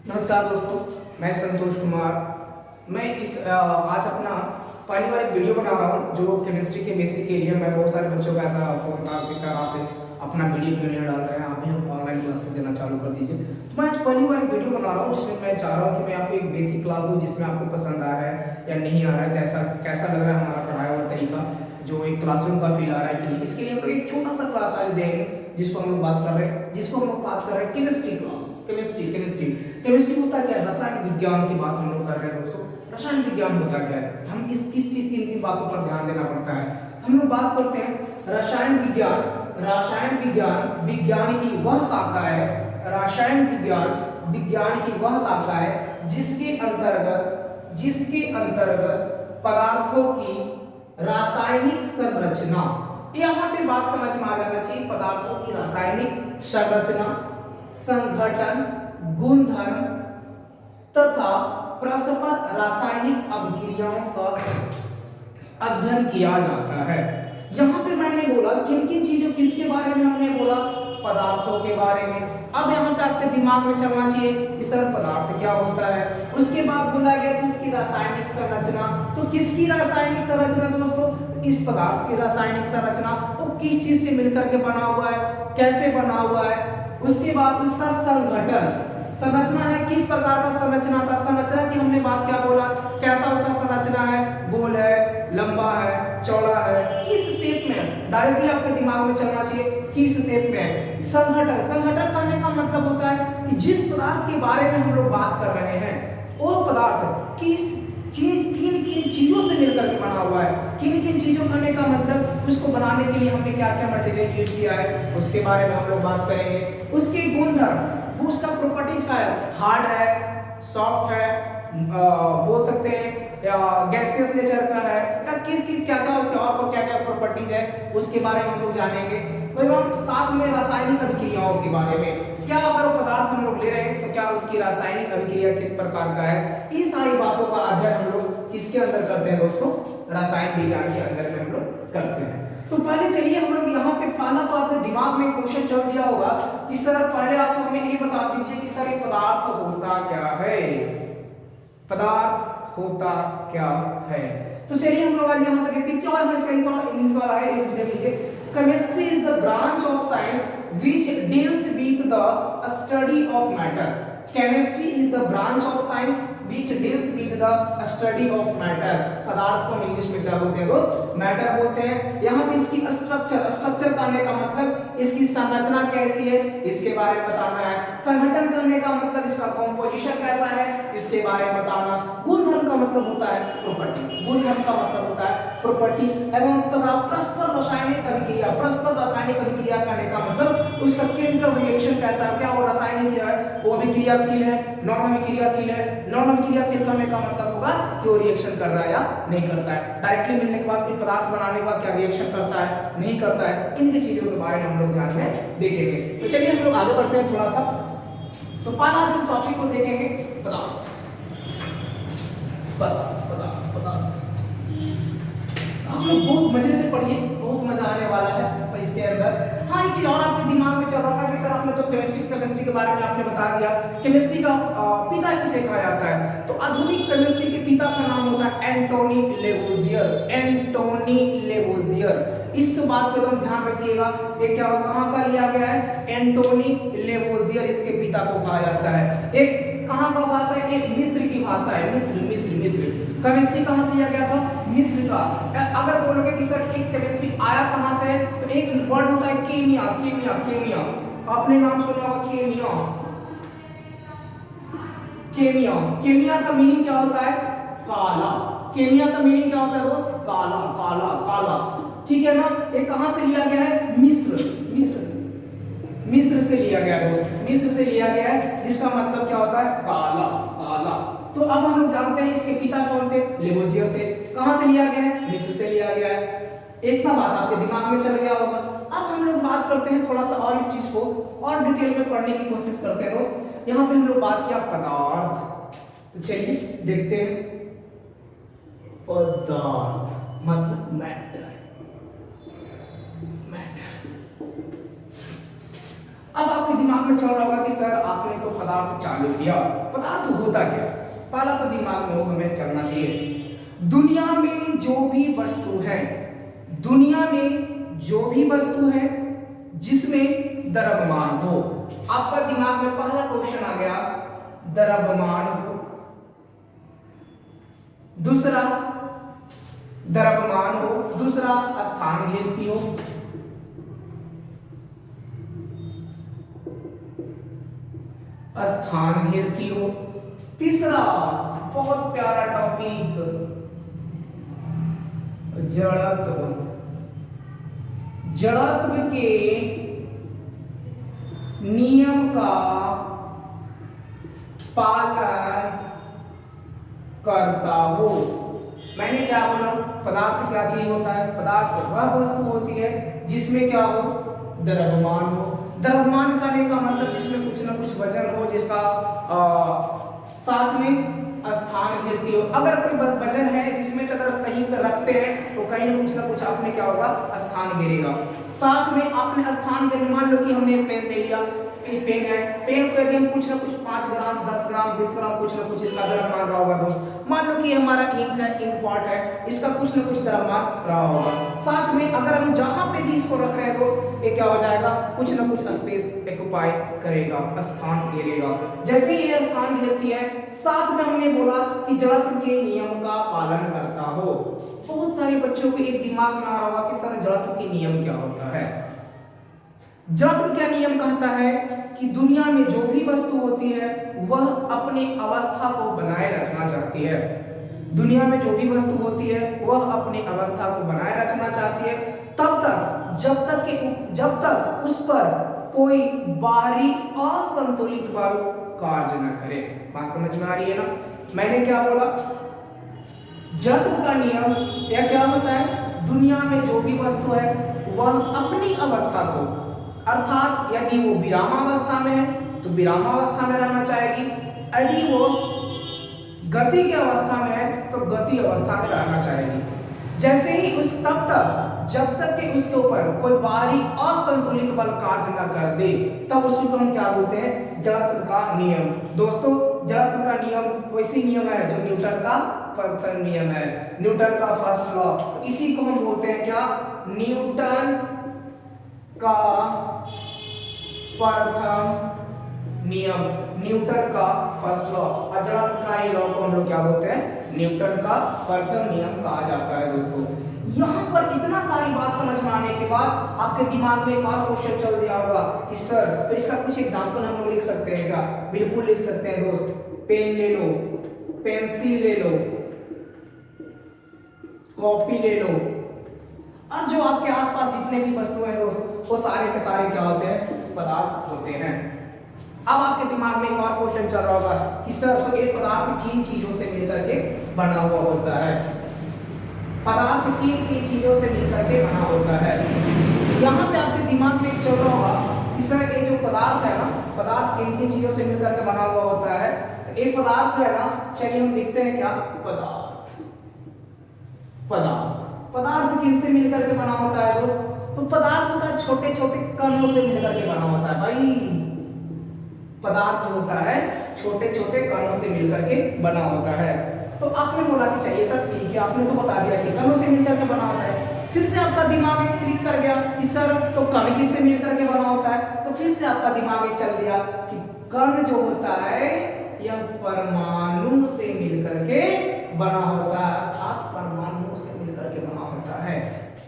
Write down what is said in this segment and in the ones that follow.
नमस्कार दोस्तों, मैं संतोष कुमार। मैं आज अपना पहली बार एक वीडियो बना रहा हूँ जो केमिस्ट्री के बेसिक के लिए। मैं बहुत सारे बच्चों का ऐसा फोन था कि सर आप अपना वीडियो क्यों नहीं डाल रहे हैं, आप भी ऑनलाइन क्लासेस देना चालू कर दीजिए। तो मैं आज पहली बार एक वीडियो बना रहा हूँ जिसमें मैं चाह रहा हूँ कि मैं आपको एक बेसिक क्लास दूँ जिसमें आपको पसंद आ रहा है या नहीं आ रहा है, जैसा कैसा लग रहा है हमारा पढ़ाया हुआ तरीका, जो एक क्लासरूम का फील आ रहा है कि नहीं। इसके लिए हम लोग एक छोटा सा क्लास आज देंगे जिसको हम लोग बात कर रहे हैं केमिस्ट्री क्लास। केमिस्ट्री होता क्या है? रसायन विज्ञान की बात हम लोग कर रहे हैं दोस्तों। रसायन विज्ञान होता क्या है, हम इस किस चीज की इनकी बातों पर ध्यान देना पड़ता है। हम लोग बात करते हैं रसायन विज्ञान विज्ञान की वह शाखा है, रसायन विज्ञान की वह शाखा है जिसके अंतर्गत पदार्थों की रासायनिक संरचना, यहाँ पे बात समझ में आ जाना चाहिए, पदार्थों की रासायनिक संरचना, संघटन, गुणधर्म तथा परस्पर रासायनिक अभिक्रियाओं का अध्ययन किया जाता है। यहाँ पे मैंने बोला किन किन चीजों किसके बारे में हमने बोला, पदार्थों के बारे में। अब यहाँ पे आपके दिमाग में चलना चाहिए कि सर पदार्थ क्या होता है। उसके बाद बोला गया कि उसकी रासायनिक संरचना। तो किसकी रासायनिक संरचना दोस्तों? इस पदार्थ की रासायनिक संरचना वो किस चीज से मिलकर के बना हुआ है, कैसे बना हुआ है। उसके बाद उसका संघटन, संरचना है, किस प्रकार का संरचना था। संरचना की हमने बात क्या बोला, कैसा उसका संरचना है, गोल है, लंबा है, चौड़ा है, किस शेप में, डायरेक्टली आपके दिमाग में चलना चाहिए किस शेप में है। संघटन करने का मतलब होता है कि जिस पदार्थ के बारे में हम लोग बात कर रहे हैं वो पदार्थ किस चीज किन किन चीजों से मिलकर के बना हुआ है। किन किन चीजों करने का मतलब उसको बनाने के लिए हमने क्या क्या मटेरियल यूज किया है उसके बारे में हम लोग बात करेंगे। उसके गुणधर्म, उसका प्रॉपर्टीज क्या है, हार्ड है, सॉफ्ट है, बोल सकते हैं गैसियस नेचर का है, या किस किस क्या क्या उसके और क्या क्या प्रॉपर्टीज है उसके बारे में हम लोग जानेंगे। एवं साथ में रासायनिक अभिक्रियाओं के बारे में, क्या अगर पदार्थ हम लोग ले रहे हैं तो क्या उसकी रासायनिक अभिक्रिया किस प्रकार का है। इन सारी बातों का अध्ययन हम लोग किसके अंदर करते हैं दोस्तों, रसायन विज्ञान के अंदर में हम लोग करते हैं। तो पहले चलिए हम लोग यहाँ से पहला तो आपके दिमाग में क्वेश्चन चल दिया होगा कि सर पहले आप हमें ये बता दीजिए कि सर ये पदार्थ होता क्या है, पदार्थ होता क्या है। तो चलिए हम लोग आज यहाँ पर देखते हैं क्या है। इसका इंग्लिश वाला है, एक देख लीजिए। Chemistry is the branch of science which deals with the study of matter. Chemistry is the branch of science which deals with the study of matter. पदार्थ को इंग्लिश में क्या बोलते हैं दोस्त, मैटर बोलते हैं। यहाँ पे इसकी स्ट्रक्चर करने का मतलब इसकी संरचना कैसी है इसके बारे में बताना है। संगठन करने का मतलब इसका कॉम्पोजिशन कैसा है इसके बारे में बताना। गुणधर्म का मतलब होता है प्रॉपर्टीज, गुणधर्म का मतलब होता है प्रॉपर्टी। एवं तथा परस्पर रासायनिक अभिक्रिया, परस्पर रासायनिक अभिक्रिया करने का मतलब उसका केमिकल रिएक्शन कैसा है, क्या वो रासायनिक है वो अभिक्रियाशील है, नॉन अभिक्रियाशील है। नॉन अभिक्रियाशील करने का मतलब होगा कि वो रिएक्शन कर रहा है या नहीं करता है, डायरेक्टली मिलने के बाद कोई पदार्थ बनाने के बाद क्या रिएक्शन करता है नहीं करता है। इनकी चीजों के बारे में हम लोग ध्यान में देखेंगे। तो चलिए हम लोग आगे बढ़ते हैं थोड़ा सा। तो पहला हम टॉपिक को देखेंगे पदार्थ। आप लोग बहुत मजे से पढ़िए, बहुत मजा आने वाला है इसके अंदर। हाँ, एक चीज और आपके दिमाग में चल रहा होगा कि सर आपने तो केमिस्ट्री के बारे में आपने बता दिया, केमिस्ट्री का पिता किसे कहा जाता है। तो आधुनिक केमिस्ट्री के पिता का नाम होता है एंटोनी लेवोजियर। एंटोनी लेवोजियर, इसके बात पे एकदम ध्यान रखिएगा। ये क्या कहाँ का लिया गया है, एंटोनी लेवोजियर इसके पिता को कहा जाता है। एक कहाँ का भाषा है, एक मिस्र की भाषा है, मिस्र। केमिस्ट्री कहाँ से लिया गया था, मिस्र का। अगर बोलोगे कि सर एक केमिस्ट्री आया कहाँ से, तो एक वर्ड होता है केमिया। आपने नाम सुना होगा केमिया का मीनिंग क्या होता है, काला। केमिया का मीनिंग क्या होता है दोस्त, काला। ठीक है ना। ये कहाँ से लिया गया है, मिस्र से लिया गया है दोस्त, मिस्र से लिया गया है, जिसका मतलब क्या होता है, काला। तो अब हम लोग जानते हैं इसके पिता कौन थे, लेवोजियर थे। कहां से लिया गया है, मिस्र से लिया गया है। इतना बात आपके दिमाग में चल गया होगा। अब हम लोग बात करते हैं थोड़ा सा और इस चीज को और डिटेल में पढ़ने की कोशिश करते हैं दोस्त। यहाँ पे हम लोग बात किया पदार्थ, तो चलिए देखते हैं। पदार्थ मतलब मैटर। अब आपके दिमाग में चल रहा होगा कि सर आपने तो पदार्थ चालू किया, पदार्थ होता क्या? पहला तो दिमाग में वो हमें चलना चाहिए, दुनिया में जो भी वस्तु है, दुनिया में जो भी वस्तु है जिसमें द्रव्यमान हो, आपका दिमाग में पहला क्वेश्चन आ गया द्रव्यमान हो, दूसरा द्रव्यमान हो, दूसरा स्थान घेरती हो, स्थान घेरती हो, तीसरा बहुत प्यारा टॉपिक जड़त्व, जड़त्व के नियम का पालन करता हो। मैंने क्या बोला, पदार्थ क्या चीज होता है? पदार्थ वह वस्तु होती है जिसमें क्या हो, द्रव्यमान हो। द्रव्यमान करने का मतलब जिसमें कुछ ना कुछ वजन हो, जिसका साथ में स्थान घेरती हो। अगर कोई वजन है जिसमें अगर कहीं पर रखते हैं तो कहीं ना कुछ आपने क्या होगा, स्थान घेरेगा। साथ में आपने स्थान घेरे, मान लो कि हमने एक पेन ले लिया, ये पेन है, पेन को यदि हम कुछ ना कुछ 5 ग्राम 10 ग्राम 20 ग्राम कुछ ना कुछ इसका द्रव्यमान रहा होगा दोस्त। मान लो कि हमारा इंक है, इंक पॉट है, इसका कुछ ना कुछ द्रव्यमान रहा होगा। साथ में अगर हम जहां पे भी इसको रख रहे हैं दोस्त, ये क्या हो जाएगा, कुछ ना कुछ स्पेस ऑक्युपाई करेगा, स्थान घेरेगा। जैसे ही ये स्थान घेरती है, साथ में हमने बोला कि जड़त्व के नियम का पालन करता हो। बहुत सारे बच्चों को एक दिमाग में आ रहा होगा कि सर जड़त्व के नियम क्या होता है? जड़त्व क्या नियम कहता है कि दुनिया में जो भी वस्तु होती है वह अपनी अवस्था को बनाए रखना चाहती है। दुनिया में जो भी वस्तु होती है वह अपनी अवस्था को बनाए रखना चाहती है तब तक जब तक उस पर कोई बाहरी असंतुलित बल कार्य न करे। बात समझ में आ रही है ना? मैंने क्या बोला, जड़त्व का नियम यह क्या होता है, दुनिया में जो भी वस्तु है वह अपनी अवस्था को, अर्थात यदि वो विरामावस्था में है तो विरामावस्था में रहना चाहेगी, यदि वो गति की अवस्था में है तो गति अवस्था में रहना चाहेगी। जैसे ही उस तब तक जब तक कि उसके ऊपर कोई बाहरी असंतुलित बल कार्य न कर दे, तब उसको हम क्या बोलते हैं, जड़त्व का नियम। दोस्तों जड़त्व का नियम वैसी नियम है जो न्यूटन का प्रथम नियम है, न्यूटन का फर्स्ट लॉ। इसी को हम बोलते हैं क्या, न्यूटन का प्रथम नियम, न्यूटन का फर्स्ट लॉ। और जड़त्व का ही लॉ को हम लोग क्या बोलते हैं, न्यूटन का प्रथम नियम कहा जाता है। दोस्तों यहाँ पर इतना सारी बात समझ में आने के बाद आपके दिमाग में एक और क्वेश्चन चल दिया होगा कि सर तो इसका कुछ एग्जांपल हम लोग लिख सकते हैं क्या? बिल्कुल लिख सकते हैं दोस्त। पेन ले लो, पेंसिल ले लो, कॉपी ले लो, और जो आपके आसपास जितने भी वस्तुएं हैं दोस्त वो सारे के सारे क्या होते हैं, पदार्थ होते हैं। अब आपके दिमाग में एक और क्वेश्चन चल रहा होगा कि सर तो एक पदार्थ किन चीजों से मिलकर के बना हुआ होता है? पदार्थ किन चीजों से मिलकर के बना होता है? यहाँ पे आपके दिमाग में चल रहा होगा कि सर ये जो पदार्थ है ना, पदार्थ किन किन चीजों से मिलकर के बना हुआ होता है? तो ये पदार्थ है ना, चलिए हम देखते हैं क्या, पदार्थ पदार्थ किन से मिलकर के बना होता है दोस्त? तो पदार्थ का छोटे छोटे कणों से मिलकर के बना होता है भाई। पदार्थ होता है छोटे छोटे कणों से मिलकर के बना होता है। तो आपने बोला कि चलिए सर ठीक है, आपने तो बता दिया कि कणों से मिलकर के बना होता है। फिर से आपका दिमाग एक क्लिक कर गया कि सर तो कण किससे मिलकर के बना होता है? तो फिर से आपका दिमाग एक चल दिया कि कण जो होता है यह परमाणु से मिलकर के बना होता है, अर्थात परमाणु से मिलकर के बना होता है।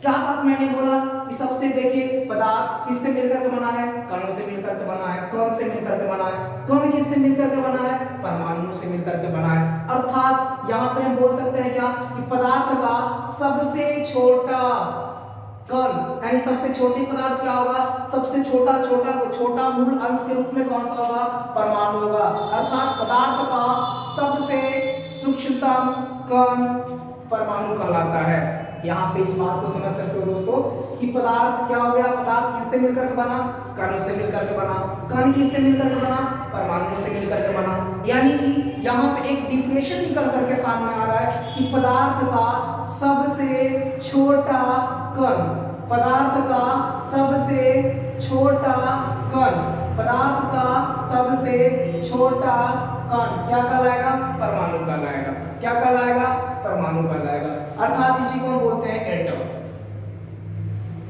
क्या बात मैंने बोला कि सबसे देखिए पदार्थ किससे मिलकर के बना है, कणों से मिलकर के बना है। कण से मिलकर के बना है, कण किससे मिलकर के बना है, परमाणु से मिलकर के बना है। अर्थात यहाँ पे हम बोल सकते हैं क्या कि पदार्थ का सबसे छोटा कण यानी सबसे छोटी पदार्थ क्या होगा, सबसे छोटा मूल अंश के रूप में कौन सा होगा, परमाणु होगा। अर्थात पदार्थ का सबसे सूक्ष्मतम कण परमाणु कहलाता है। यहाँ पे इस बात को समझ सकते हो दोस्तों कि पदार्थ क्या हो गया, पदार्थ किससे मिलकर के बना, कणों से मिलकर के बना। कण किससे मिलकर के बना, परमाणु से मिलकर के बना। यानी कि यहाँ पे एक डिफिनेशन निकल करके सामने आ रहा है कि पदार्थ का सबसे छोटा कण, पदार्थ का सबसे छोटा कण पदार्थ का सबसे छोटा कण क्या कहलाएगा? परमाणु कहलाएगा। क्या कहलाएगा? परमाणु कहलाएगा। अर्थात इसी को हम बोलते हैं एटम।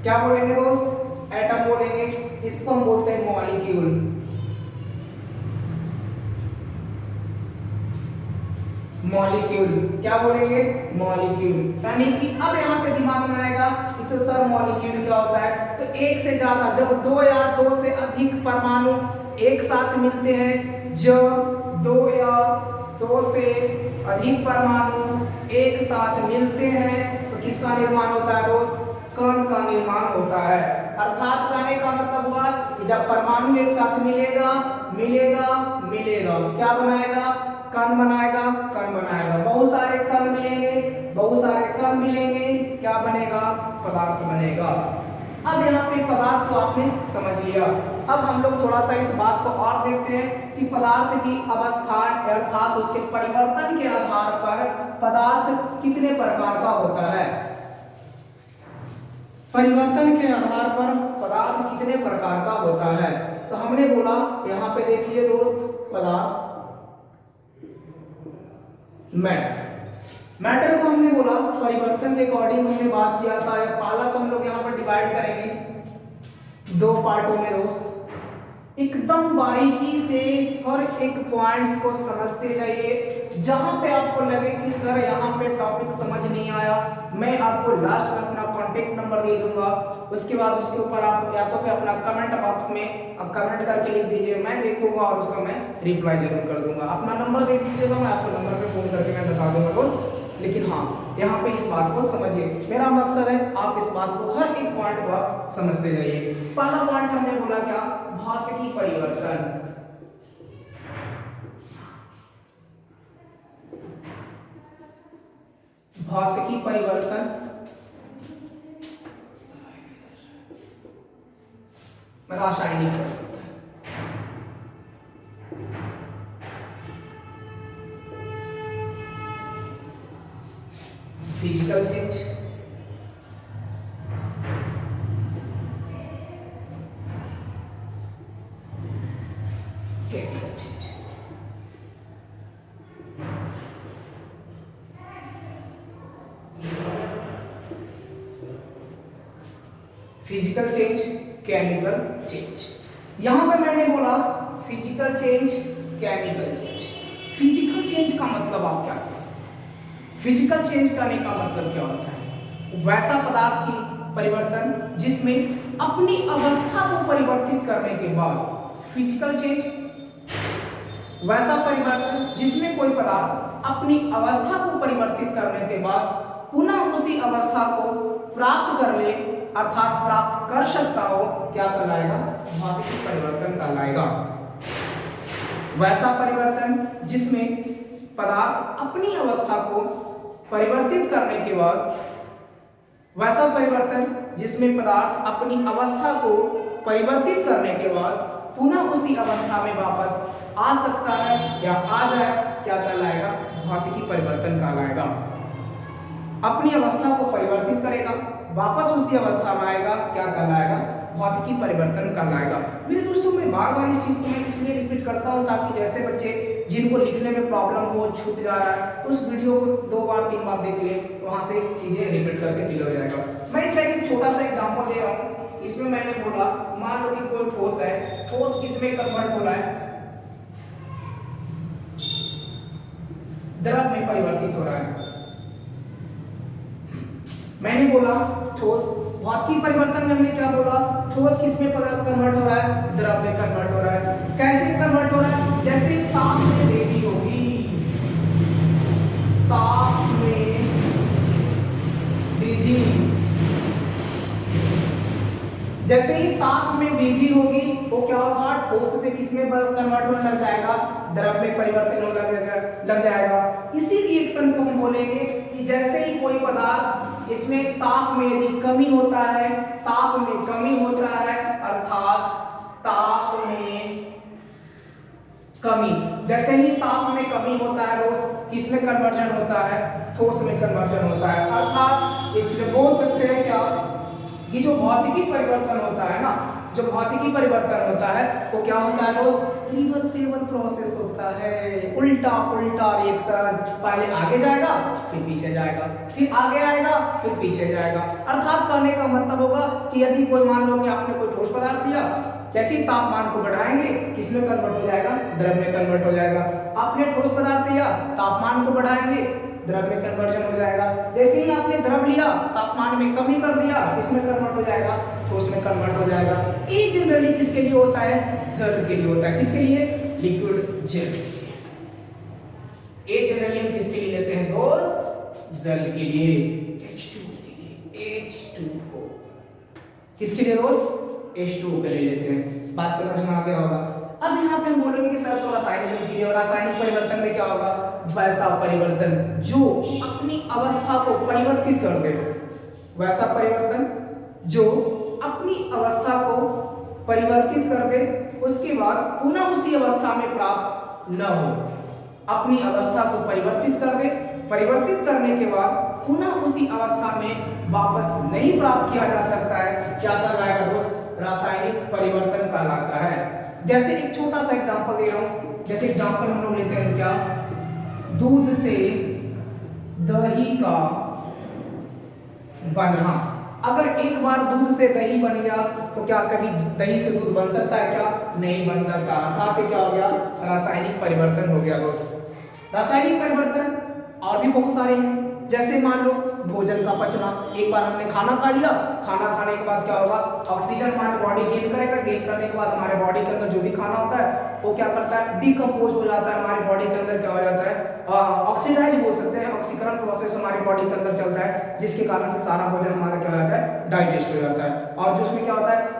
क्या बोलेंगे दोस्त? एटम बोलेंगे। इसको हम बोलते हैं मॉलिक्यूल। मॉलिक्यूल क्या बोलेंगे? मॉलिक्यूल। यानी कि अब यहाँ पे दिमाग में आएगा कि तो सर मॉलिक्यूल क्या होता है? तो एक से ज्यादा, जब दो या दो से अधिक परमाणु एक साथ मिलते हैं, जब दो या दो से अधिक परमाणु एक साथ मिलते हैं तो किसका निर्माण होता है दोस्त? कण का निर्माण होता है। अर्थात कहने का मतलब हुआ कि जब परमाणु एक साथ मिलेगा मिलेगा मिलेगा, क्या बनाएगा? कण बनाएगा। कण बनाएगा, बहुत सारे कण मिलेंगे, बहुत सारे कण मिलेंगे, क्या बनेगा? पदार्थ बनेगा। अब यहाँ पे पदार्थ तो आपने समझ लिया। अब हम लोग थोड़ा सा इस बात को और देखते हैं कि पदार्थ की अवस्था अर्थात उसके परिवर्तन के आधार पर पदार्थ कितने प्रकार का होता है। परिवर्तन के आधार पर पदार्थ कितने प्रकार का होता है। तो हमने बोला, यहाँ पे देखिए दोस्त, पदार्थ मैटर को हमने बोला परिवर्तन के अकॉर्डिंग हमने बात किया था। या पहला तो हम लोग यहाँ पर डिवाइड करेंगे दो पार्टों में दोस्त। एकदम बारीकी से हर एक पॉइंट्स को समझते जाइए। जहां पे आपको लगे कि सर यहाँ पे टॉपिक समझ नहीं आया, मैं आपको लास्ट में अपना कांटेक्ट नंबर दे दूंगा। उसके बाद उसके ऊपर आप या तो फिर अपना कमेंट बॉक्स में आप कमेंट करके लिख दीजिए, मैं देखूंगा और उसका मैं रिप्लाई जरूर कर दूंगा। अपना नंबर दे दीजिएगा, मैं आपको नंबर पे फोन करके मैं बता दूंगा दोस्त। लेकिन हाँ, यहाँ पे इस बात को समझिए, मेरा मकसद है आप इस बात को हर एक पॉइंट को आप समझते जाइए। पहला पॉइंट हमने बोला क्या? भौतिकी परिवर्तन। भौतिकी परिवर्तन रासायनिक परिवर्तन। Physical change, chemical change. Physical change, chemical change. यहां पर मैंने बोला physical change, chemical change. Physical change का मतलब आप क्या समझते हैं? फिजिकल चेंज करने का मतलब क्या होता है? वैसा पदार्थ की परिवर्तन जिसमें अपनी अवस्था को परिवर्तित करने के बाद, फिजिकल चेंज वैसा परिवर्तन जिसमें कोई पदार्थ अपनी अवस्था को परिवर्तित करने के बाद पुनः उसी अवस्था को प्राप्त कर ले, अर्थात प्राप्त कर सकता हो, क्या कहलाएगा? भौतिक परिवर्तन कहलाएगा। वैसा परिवर्तन जिसमें पदार्थ अपनी अवस्था को परिवर्तित करने के बाद, वैसा परिवर्तन जिसमें पदार्थ अपनी अवस्था को परिवर्तित करने के बाद पुनः उसी अवस्था में वापस आ सकता है या आ जाए, क्या कहलाएगा? भौतिकी परिवर्तन कहलाएगा। अपनी अवस्था को परिवर्तित करेगा, वापस उसी अवस्था में आएगा, क्या कहलाएगा? भौतिकी परिवर्तन कहलाएगा। मेरे दोस्तों, मैं बार बार इस चीज को मैं इसलिए रिपीट करता हूँ ताकि जैसे बच्चे जिनको लिखने में प्रॉब्लम हो, छूट जा रहा है, तो उस वीडियो को 2 बार 3 बार देख ले, तो वहां से चीजें रिपीट करके क्लियर हो जाएगा। मैं इसका एक छोटा सा एग्जांपल दे रहा हूँ। इसमें मैंने बोला, मान लो कि कोई ठोस है, ठोस किसमें कन्वर्ट हो रहा है? द्रव में परिवर्तित हो रहा है। मैंने बोला ठोस, भौतिकी परिवर्तन में हमने क्या बोला? ठोस किसमें कन्वर्ट हो रहा है? द्रव में कन्वर्ट हो रहा है। कैसे कन्वर्ट हो रहा है? जैसे ताप में वृद्धि होगी, ताप में वृद्धि, जैसे ही ताप में वृद्धि होगी वो क्या होगा? ठोस से किसमें कन्वर्ट होने लग जाएगा? द्रव में परिवर्तन होने लग जाएगा। इसी रिएक्शन को हम बोलेंगे कि जैसे ही कोई पदार्थ इसमें ताप में यदि कमी होता है, ताप में कमी होता है, अर्थात ताप में कमी, जैसे ही ताप में कमी होता है दोस्त, किसमें कन्वर्जन होता है? ठोस में कन्वर्जन होता है। अर्थात ये चीजें बोल सकते हैं क्या कि जो भौतिकी परिवर्तन होता है ना, जो भौतिकी परिवर्तन होता है वो क्या होता है दोस्त, रिवर्सेबल प्रोसेस होता है, उल्टा पुल्टा रिएक्शन, पहले आगे जाएगा फिर पीछे जाएगा, फिर आगे आएगा फिर पीछे जाएगा। अर्थात कहने का मतलब होगा कि यदि कोई मान लो कि आपने कोई ठोस पदार्थ लिया, जैसे ही तापमान को बढ़ाएंगे किसमें कन्वर्ट हो जाएगा, द्रव में कन्वर्ट हो जाएगा। आपने ठोस पदार्थ लिया, तापमान को बढ़ाएंगे द्रव में कन्वर्जन हो जाएगा। जैसे ही आपने द्रव लिया, तापमान में कमी कर दिया, किसमें कन्वर्ट हो जाएगा, ठोस में कन्वर्ट हो जाएगा। ये जनरली किसके लिए होता है, जल के लिए होता है। किसके लिए, लिक्विड जेल। ये जनरली हम किसके लिए लेते हैं दोस्त, जल के लिए, H2O के लिए, H2O। किसके लिए दोस्त, H2O के लिए लेते हैं। बात समझ में आ गया होगा। अब यहाँ पे हम बोलेंगे कि सर तो रासायनिक अभिक्रिया और रासायनिक परिवर्तन में क्या होगा, वैसा परिवर्तन जो अपनी अवस्था को परिवर्तित कर दे, वैसा परिवर्तन जो अपनी अवस्था को परिवर्तित कर दे, उसके बाद पुनः उसी अवस्था में प्राप्त न हो। अपनी अवस्था को परिवर्तित कर दे, परिवर्तित करने के बाद पुनः उसी अवस्था में वापस नहीं प्राप्त किया जा सकता है, क्या कहलाएगा दोस्त, रासायनिक परिवर्तन कहलाता है। जैसे एक छोटा सा एग्जांपल दे रहा हूं, जैसे एग्जांपल हम लोग लेते हैं क्या, दूध से दही का बनना। अगर एक बार दूध से दही बन गया तो क्या कभी दही से दूध बन सकता है, क्या नहीं बन सकता। अर्थात क्या हो गया, रासायनिक परिवर्तन हो गया दोस्त। रासायनिक परिवर्तन और भी बहुत सारे हैं, जैसे मान लो भोजन का पचना। एक बार हमने खाना खा लिया, खाना खाने के बाद क्या होगा, ऑक्सीजन हमारे बॉडी गेन करेगा, गेन करने के बाद हमारे बॉडी के अंदर जो भी खाना होता है वो क्या करता है, डिकम्पोज हो जाता है। हमारे बॉडी के अंदर क्या हो जाता है, ऑक्सीडाइज बोल सकते हैं, ऑक्सीकरण प्रोसेस हमारी बॉडी के अंदर चलता है, जिसके कारण से सारा भोजन हमारा क्या हो जाता है, डाइजेस्ट हो जाता है। और जो उसमें क्या होता है,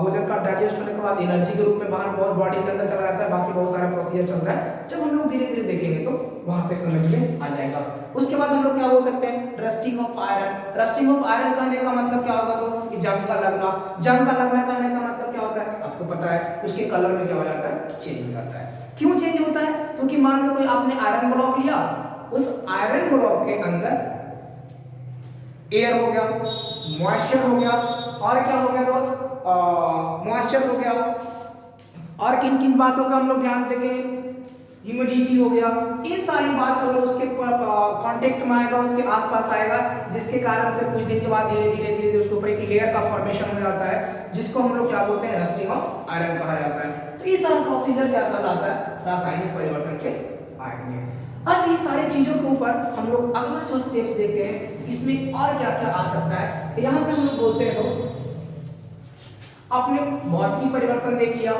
भोजन का डाइजेस्ट होने के बाद एनर्जी के रूप में बाहर बॉडी के अंदर चला जाता है। बाकी बहुत सारे प्रोसीजर चलता है, जब हम लोग धीरे धीरे देखेंगे तो वहां पे समझ में आ जाएगा। उसके बाद हम लोग क्या बोल सकते हैं, rusting of iron. Rusting of iron कहने का मतलब क्या होगा दोस्त, कि जंग का लगना। जंग का लगना कहने का मतलब क्या होता है, आपको पता है, उसके कलर में क्या हो जाता है, चेंज हो जाता है। क्यों चेंज होता है, क्योंकि मान लो कोई आपने आयरन ब्लॉक लिया, उस आयरन ब्लॉक के अंदर एयर हो गया, मॉइस्चर हो गया, और क्या हो गया दोस्त, मॉइस्चर हो गया, और किन किन बातों का हम लोग ध्यान देंगे, ह्यूमिडिटी हो गया। इन सारी बात अगर उसके कांटेक्ट में आएगा, उसके आसपास आएगा, जिसके कारण से कुछ दिन के बाद धीरे धीरे धीरे उसके ऊपर एक लेयर का फॉर्मेशन हो जाता है, जिसको हम लोग क्या बोलते हैं, रस्टिंग ऑफ आयरन कहा जाता है। तो ये सारा प्रोसीजर क्या कहलाता है, रासायनिक परिवर्तन के आएंगे। अब ये सारी चीजों के ऊपर हम लोग अगला जो स्टेप्स देखते हैं, इसमें और क्या क्या आ सकता है। तो यहाँ पे हम लोग बोलते हैं दोस्त, आपने भौतिकी परिवर्तन देख लिया,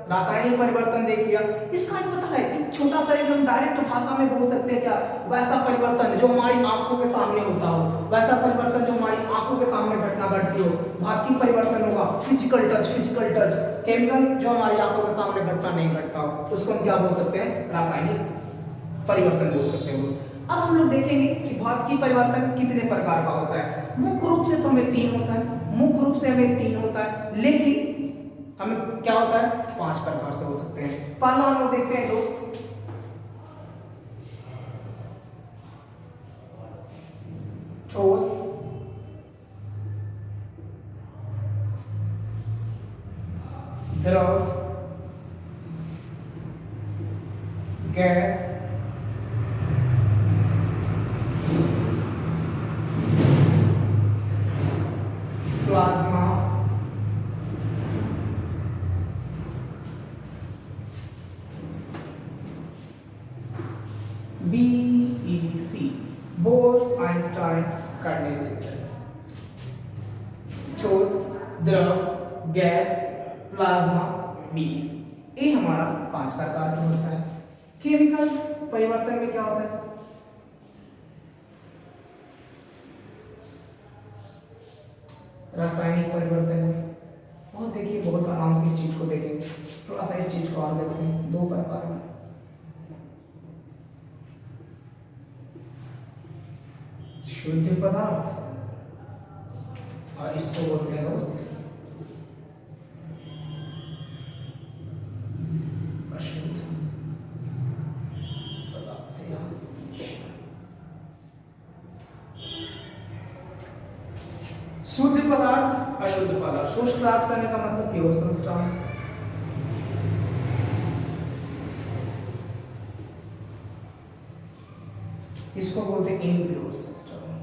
रासायनिक परिवर्तन देख लिया, इसका ही पता है, एक छोटा सा एकदम डायरेक्ट भाषा में बोल सकते हैं क्या, वैसा परिवर्तन जो हमारी आंखों के सामने होता हो, वैसा परिवर्तन जो हमारी आंखों के सामने घटना घटती हो, भौतिक परिवर्तन होगा। फिजिकल टच, केमिकल जो हमारी आंखों के सामने घटना नहीं घटता हो, उसको हम क्या बोल सकते हैं, रासायनिक परिवर्तन बोल सकते हैं। अब हम लोग देखेंगे कि भौतिकी परिवर्तन कितने प्रकार का होता है। मुख्य रूप से तो हमें तीन होता है, मुख्य रूप से हमें तीन होता है, लेकिन हमें क्या होता है, 5 प्रकार से हो सकते हैं। पहला हम लोग देखते हैं दोस्त, ठोस, द्रव, gas, plasma, BEC, bourse-Einstein condensation. ठोस, द्रव, गैस, प्लाज्मा, BEC, ये हमारा 5 प्रकार का होता है। केमिकल परिवर्तन में क्या होता है, रासायनिक परिवर्तन में बहुत देखिए, बहुत आराम से इस चीज को देखेंगे, थोड़ा सा इस चीज को और देखते हैं, 2 प्रकार में। शुद्ध पदार्थ, और इसको बोलते हैं दोस्त अशुद्ध पदार्थ या शुद्ध पदार्थ अशुद्ध पदार्थ। शुष्क पदार्थ करने का मतलब प्योर सब्सटेंस। इसको बोलते हैं इम्प्योर सब्सटेंस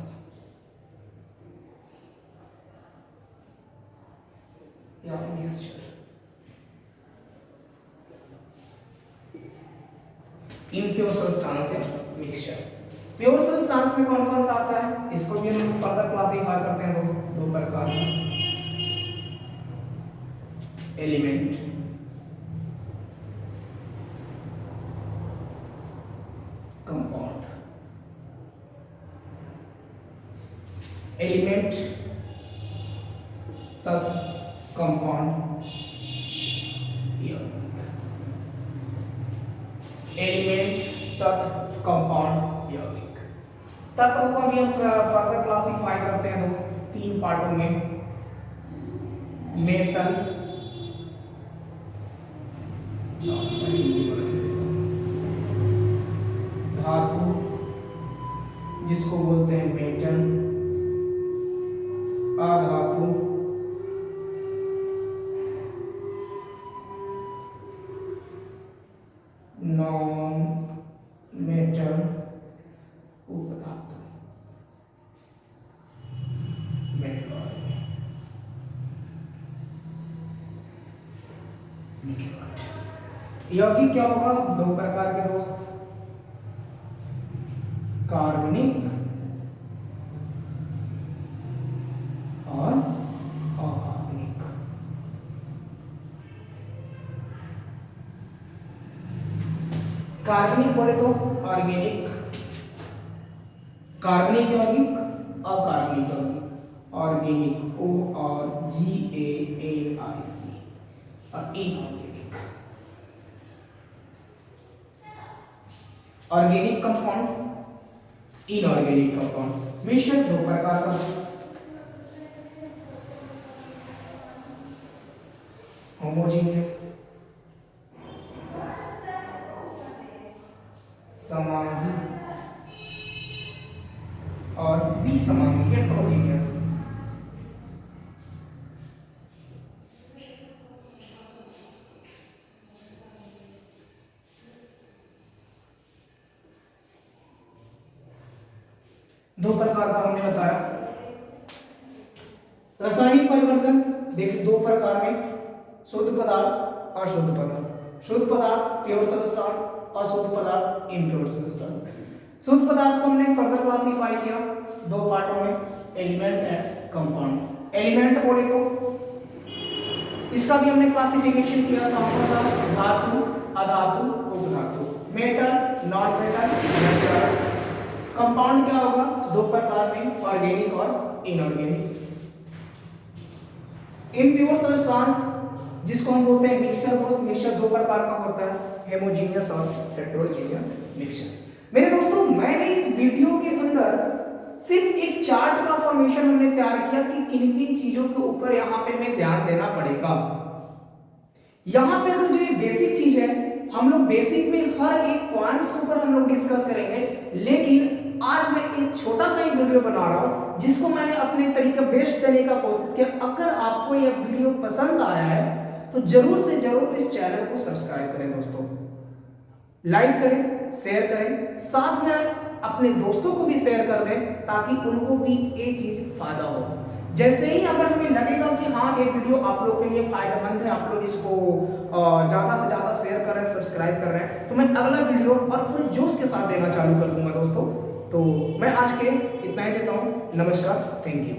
या मिक्सचर। इम्प्योर सब्सटेंस या मिक्सचर। प्योर सब्सटेंस में कौन कौन सा आता है, इसको भी हम फर्दर क्लासिफाई करते हैं दोस्त दो प्रकार में। Element, compound. एलिमेंट, तत्व, कंपाउंड, यौगिक। एलिमेंट, तत्व, कंपाउंड, यौगिक। तत्वों को भी हम फर्दर क्लासिफाई करते हैं दोस्त तीन पार्टों में। मेटल, धातु जिसको बोलते हैं मेटल, अधातु, नॉन मेटल, उपधातु, यौगिक क्या होगा, दो प्रकार के दोस्त, कार्बनिक और अकार्बनिक। कार्बनिक बोले तो ऑर्गेनिक, कार्बनिक यौगिक, अकार्बनिक यौगिक। ऑर्गेनिक ORGANIC और inorganic. Organic compound, inorganic compound. मिश्रण दो प्रकार का, होमोजेनियस, समांगी और विसमांगी, हेटेरोजेनियस। दो प्रकार का हमने बताया। रासायनिक परिवर्तन देखिए दो प्रकार में, शुद्ध पदार्थ, अशुद्ध पदार्थ। शुद्ध पदार्थ प्योर सब्सटेंस, अशुद्ध पदार्थ इम्प्योर सब्सटेंस। शुद्ध पदार्थ को हमने फर्दर क्लासिफाई किया दो पार्टों में, एलिमेंट एंड कंपाउंड। एलिमेंट बोले तो इसका भी हमने क्लासिफिकेशन किया था, धातु, अधातु, उपधातु। Metal, non metal. कंपाउंड क्या होगा, दो प्रकार में, ऑर्गेनिक और इनऑर्गेनिक। इम्प्योर सब्सटेंस जिसको हम बोलते हैं मिक्सचर, दोस्त मिक्सचर दो प्रकार का होता है, हेमोजेनियस और हेटेरोजेनियस मिक्सचर। मेरे दोस्तों मैंने इस वीडियो के अंदर सिर्फ एक चार्ट का फॉर्मेशन हमने तैयार किया कि किन किन चीजों के ऊपर यहाँ पे हमें ध्यान देना पड़ेगा। यहाँ पे अगर जो ये बेसिक चीज है, हम लोग बेसिक में हर एक पॉइंट्स के ऊपर हम लोग डिस्कस करेंगे, लेकिन आज मैं एक छोटा सा ही वीडियो बना रहा हूं जिसको मैंने अपने तरीके बेस्ट देने का कोशिश किया। अगर आपको यह वीडियो पसंद आया है तो जरूर से जरूर इस चैनल को सब्सक्राइब करें दोस्तों, लाइक करें, शेयर करें, साथ में अपने दोस्तों को भी शेयर कर दें ताकि उनको भी ये चीज फायदा हो। जैसे ही अगर हमें लगेगा कि हाँ ये वीडियो आप लोग के लिए फायदेमंद है, आप लोग इसको ज़्यादा से ज़्यादा शेयर कर रहे हैं, सब्सक्राइब कर रहे हैं, तो मैं अगला वीडियो और पूरे जोश के साथ देना चालू कर दूंगा दोस्तों। तो मैं आज के इतना ही देता हूँ। नमस्कार, थैंक यू।